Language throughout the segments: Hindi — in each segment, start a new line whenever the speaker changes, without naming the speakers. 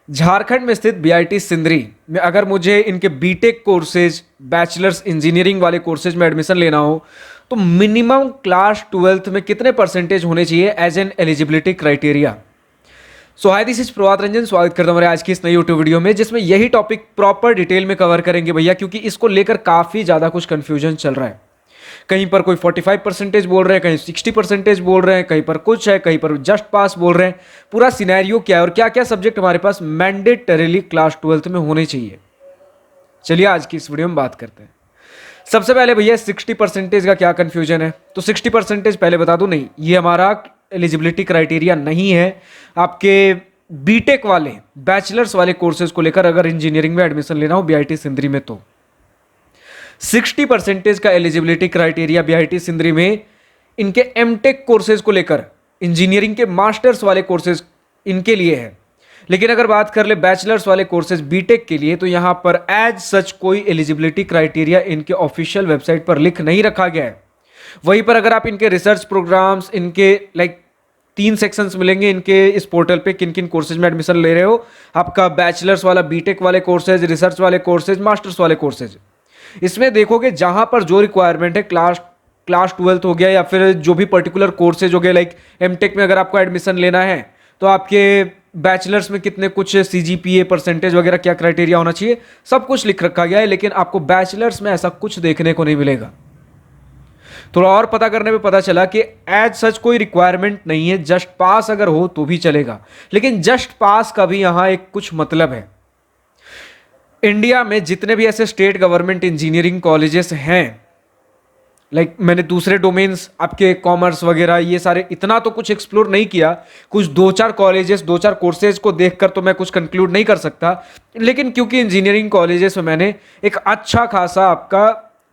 झारखंड में स्थित बीआईटी सिंदरी में अगर मुझे इनके बीटेक कोर्सेज, बैचलर्स इंजीनियरिंग वाले कोर्सेज में एडमिशन लेना हो तो मिनिमम क्लास 12th में कितने परसेंटेज होने चाहिए as an eligibility criteria. So hi, this is Prabhat Ranjan. स्वागत करता हूं हमारे आज की इस नई यूट्यूब वीडियो में, जिसमें यही टॉपिक प्रॉपर डिटेल में कवर करेंगे भैया, क्योंकि इसको लेकर काफ़ी ज़्यादा कुछ कन्फ्यूजन चल रहा है। कहीं पर कोई 45% बोल रहे हैं, कहीं 60% बोल रहे हैं, कहीं पर कुछ है, कहीं पर जस्ट पास बोल रहे हैं। पूरा सिनेरियो क्या है और क्या क्या सब्जेक्ट हमारे पास मैंडेटरीली क्लास 12th में होने चाहिए, चलिए आज की इस वीडियो में बात करते हैं। सबसे पहले भैया 60% का क्या कंफ्यूजन है, तो 60% पहले बता दूं, नहीं, ये हमारा एलिजिबिलिटी क्राइटेरिया नहीं है। आपके बीटेक वाले, बैचलर्स वाले कोर्सेज को लेकर अगर इंजीनियरिंग में एडमिशन लेना हो बीआईटी सिंदरी में, तो 60% का एलिजिबिलिटी क्राइटेरिया बीआईटी सिंदरी में इनके एमटेक कोर्सेज को लेकर, इंजीनियरिंग के मास्टर्स वाले कोर्सेज इनके लिए है। लेकिन अगर बात कर ले बैचलर्स वाले कोर्सेज बीटेक के लिए, तो यहां पर एज सच कोई एलिजिबिलिटी क्राइटेरिया इनके ऑफिशियल वेबसाइट पर लिख नहीं रखा गया है। वहीं पर अगर आप इनके रिसर्च प्रोग्राम्स, इनके 3 सेक्शंस मिलेंगे इनके इस पोर्टल पे, किन किन कोर्सेज में एडमिशन ले रहे हो, आपका बैचलर्स वाला, बीटेक वाले कोर्सेज, रिसर्च वाले कोर्सेज, मास्टर्स वाले कोर्सेज। इसमें देखोगे जहां पर जो रिक्वायरमेंट है, क्लास 12th हो गया या फिर जो भी पर्टिकुलर कोर्सेज हो गए, लाइक एमटेक में अगर आपको एडमिशन लेना है तो आपके बैचलर्स में कितने कुछ सीजीपीए परसेंटेज वगैरह क्या क्राइटेरिया होना चाहिए, सब कुछ लिख रखा गया है। लेकिन आपको बैचलर्स में ऐसा कुछ देखने को नहीं मिलेगा। थोड़ा और पता करने में पता चला कि एज सच कोई रिक्वायरमेंट नहीं है, जस्ट पास अगर हो तो भी चलेगा। लेकिन जस्ट पास का भी यहां एक कुछ मतलब है। इंडिया में जितने भी ऐसे स्टेट गवर्नमेंट इंजीनियरिंग कॉलेजेस हैं, मैंने दूसरे डोमेन्स आपके कॉमर्स वगैरह ये सारे इतना तो कुछ एक्सप्लोर नहीं किया, कुछ 2-4 कॉलेजेस, 2-4 कोर्सेज को देखकर तो मैं कुछ कंक्लूड नहीं कर सकता। लेकिन क्योंकि इंजीनियरिंग कॉलेजेस में मैंने एक अच्छा खासा आपका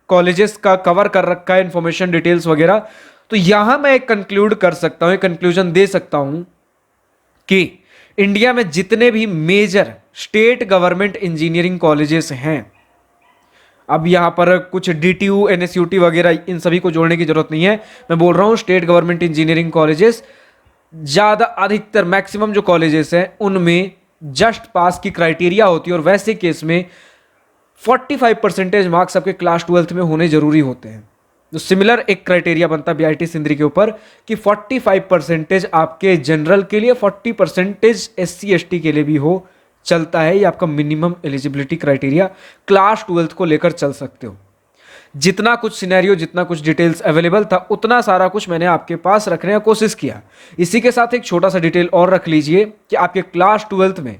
कॉलेजेस का कवर कर रखा है, इंफॉर्मेशन डिटेल्स वगैरह, तो यहां मैं एक कंक्लूड कर सकता हूं, एक कंक्लूजन दे सकता हूं कि इंडिया में जितने भी major state government engineering colleges हैं, अब यहां पर कुछ डीटीयू, एनएसयूटी वगैरह इन सभी को जोड़ने की जरूरत नहीं है। मैं बोल रहा हूं स्टेट गवर्नमेंट इंजीनियरिंग कॉलेजेस, ज्यादा अधिकतर मैक्सिमम जो कॉलेजेस हैं उनमें जस्ट पास की क्राइटेरिया होती है, और वैसे केस में 45% मार्क्स आपके क्लास 12th में होने जरूरी होते हैं। तो सिमिलर एक क्राइटेरिया बनता है बीआईटी सिंदरी के ऊपर कि 45% आपके जनरल के लिए, 40% एससी एसटी के लिए भी हो, चलता है। ये आपका minimum eligibility criteria class 12th को लेकर चल सकते हो। जितना कुछ सिनेरियो, जितना कुछ डिटेल्स अवेलेबल था, उतना सारा कुछ मैंने आपके पास रखने की कोशिश किया। इसी के साथ एक छोटा सा डिटेल और रख लीजिए कि आपके क्लास 12th में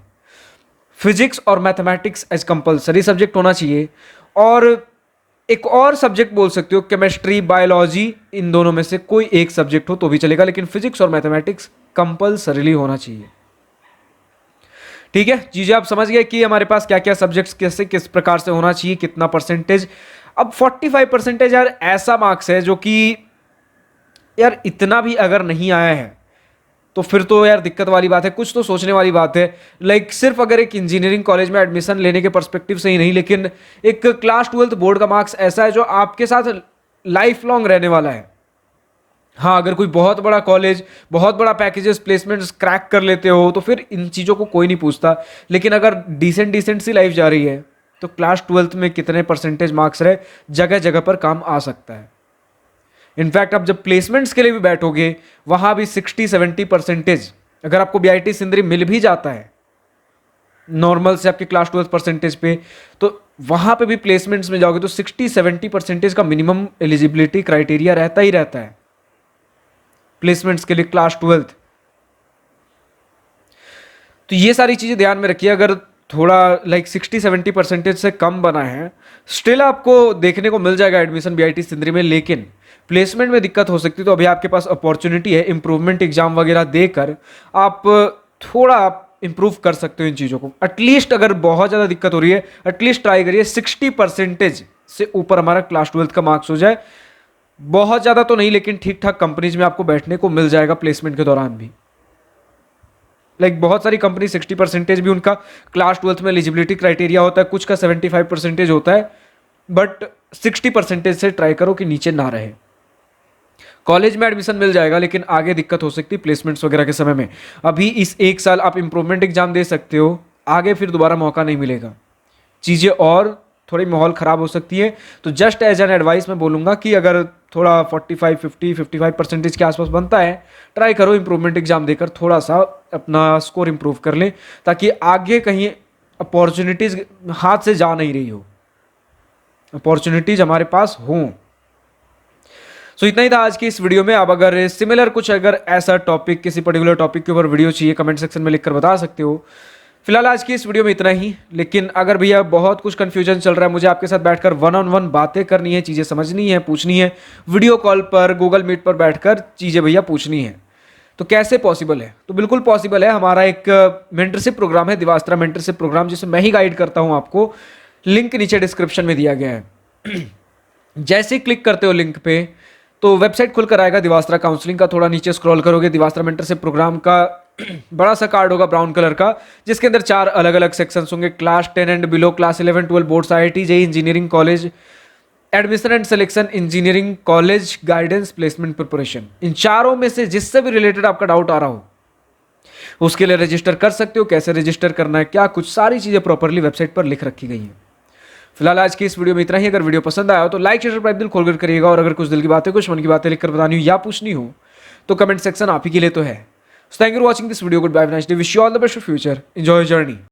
फिजिक्स और मैथमेटिक्स एज कंपल्सरी सब्जेक्ट होना चाहिए, और एक और सब्जेक्ट बोल सकते हो केमिस्ट्री, बायोलॉजी, इन दोनों में से कोई एक सब्जेक्ट हो तो भी चलेगा, लेकिन फिजिक्स और मैथमेटिक्स कंपल्सरीली होना चाहिए। ठीक है, चीजें आप समझ गए कि हमारे पास क्या क्या सब्जेक्ट्स कैसे किस प्रकार से होना चाहिए, कितना परसेंटेज। अब 45% यार ऐसा मार्क्स है जो कि यार इतना भी अगर नहीं आया है तो फिर तो यार दिक्कत वाली बात है, कुछ तो सोचने वाली बात है। सिर्फ अगर एक इंजीनियरिंग कॉलेज में एडमिशन लेने के पर्सपेक्टिव से ही नहीं, लेकिन एक क्लास 12th बोर्ड का मार्क्स ऐसा है जो आपके साथ लाइफ लॉन्ग रहने वाला है। हाँ, अगर कोई बहुत बड़ा कॉलेज, बहुत बड़ा पैकेजेस, प्लेसमेंट्स क्रैक कर लेते हो तो फिर इन चीज़ों को कोई नहीं पूछता। लेकिन अगर डिसेंट सी लाइफ जा रही है तो क्लास 12th में कितने परसेंटेज मार्क्स रहे, जगह जगह पर काम आ सकता है। इनफैक्ट आप जब प्लेसमेंट्स के लिए भी बैठोगे, वहां भी 60-70% अगर आपको बीआईटी सिंदरी मिल भी जाता है नॉर्मल से आपके क्लास 12th परसेंटेज पे, तो वहां पे भी प्लेसमेंट्स में जाओगे तो 60-70% का मिनिमम एलिजिबिलिटी क्राइटेरिया रहता ही रहता है प्लेसमेंट्स के लिए क्लास 12th। तो ये सारी चीजें ध्यान में रखिए। अगर थोड़ा 60-70% से कम बना है, स्टिल आपको देखने को मिल जाएगा एडमिशन बीआईटी सिंदरी में, लेकिन प्लेसमेंट में दिक्कत हो सकती है। तो अभी आपके पास अपॉर्चुनिटी है, इंप्रूवमेंट एग्जाम वगैरह देकर आप थोड़ा इंप्रूव कर सकते हो इन चीज़ों को। एटलीस्ट अगर बहुत ज़्यादा दिक्कत हो रही है, एटलीस्ट ट्राई करिए 60% से ऊपर हमारा क्लास 12th का मार्क्स हो जाए। बहुत ज़्यादा तो नहीं, लेकिन ठीक ठाक कंपनीज में आपको बैठने को मिल जाएगा प्लेसमेंट के दौरान भी। बहुत सारी कंपनी 60% भी उनका क्लास 12th में एलिजिबिलिटी क्राइटेरिया होता है, कुछ का 75% होता है, बट 60% से ट्राई करो कि नीचे ना रहे। कॉलेज में एडमिशन मिल जाएगा, लेकिन आगे दिक्कत हो सकती है प्लेसमेंट्स वगैरह के समय में। अभी इस एक साल आप इंप्रूवमेंट एग्जाम दे सकते हो, आगे फिर दोबारा मौका नहीं मिलेगा, चीज़ें और थोड़ी माहौल ख़राब हो सकती है। तो जस्ट एज एन एडवाइस मैं बोलूँगा कि अगर थोड़ा 55 के आसपास बनता है, ट्राई करो इम्प्रूवमेंट एग्जाम देकर थोड़ा सा अपना स्कोर इम्प्रूव कर ले, ताकि आगे कहीं अपॉर्चुनिटीज़ हाथ से जा नहीं रही हो, अपॉर्चुनिटीज़ हमारे पास हों। सो इतना ही था आज की इस वीडियो में। अब अगर सिमिलर कुछ अगर ऐसा टॉपिक, किसी पर्टिकुलर टॉपिक के ऊपर वीडियो चाहिए, कमेंट सेक्शन में लिखकर बता सकते हो। फिलहाल आज की इस वीडियो में इतना ही। लेकिन अगर भैया बहुत कुछ कंफ्यूजन चल रहा है, मुझे आपके साथ बैठकर 1-on-1 बातें करनी है, चीज़ें समझनी है, पूछनी है, वीडियो कॉल पर, गूगल मीट पर बैठकर चीज़ें भैया पूछनी है, तो कैसे पॉसिबल है? तो बिल्कुल पॉसिबल है। हमारा एक मेंटरशिप प्रोग्राम है, दिवास्त्रा मेंटरशिप प्रोग्राम, जिसे मैं ही गाइड करता हूँ आपको। लिंक नीचे डिस्क्रिप्शन में दिया गया है। जैसे ही क्लिक करते हो लिंक पे तो वेबसाइट खुलकर आएगा दिवास्त्रा काउंसलिंग का। थोड़ा नीचे स्क्रॉल करोगे, दिवास्त्रा मेंटरशिप प्रोग्राम का बड़ा सा कार्ड होगा ब्राउन कलर का, जिसके अंदर 4 अलग अलग सेक्शंस होंगे। Class 10 and below, class 11, 12 boards, IIT, JEE, engineering college, admission and selection, engineering college guidance, placement preparation. इन चारों में से जिससे भी रिलेटेड आपका डाउट आ रहा हो उसके लिए रजिस्टर कर सकते हो। कैसे रजिस्टर करना है, क्या कुछ, सारी चीज़ें प्रॉपरली वेबसाइट पर लिख रखी गई हैं। फिलहाल आज की इस वीडियो में इतना ही। अगर वीडियो पसंद आया हो तो लाइक, शेयर, सब्सक्राइब दिल खोलकर करिएगा। और अगर कुछ दिल की बातें, कुछ मन की बातें लिखकर बतानी हो या पूछनी हो तो कमेंट सेक्शन आप ही के लिए तो है। So thank you for watching this video. Goodbye. Have a nice day. Wish you all the best for future. Enjoy your journey.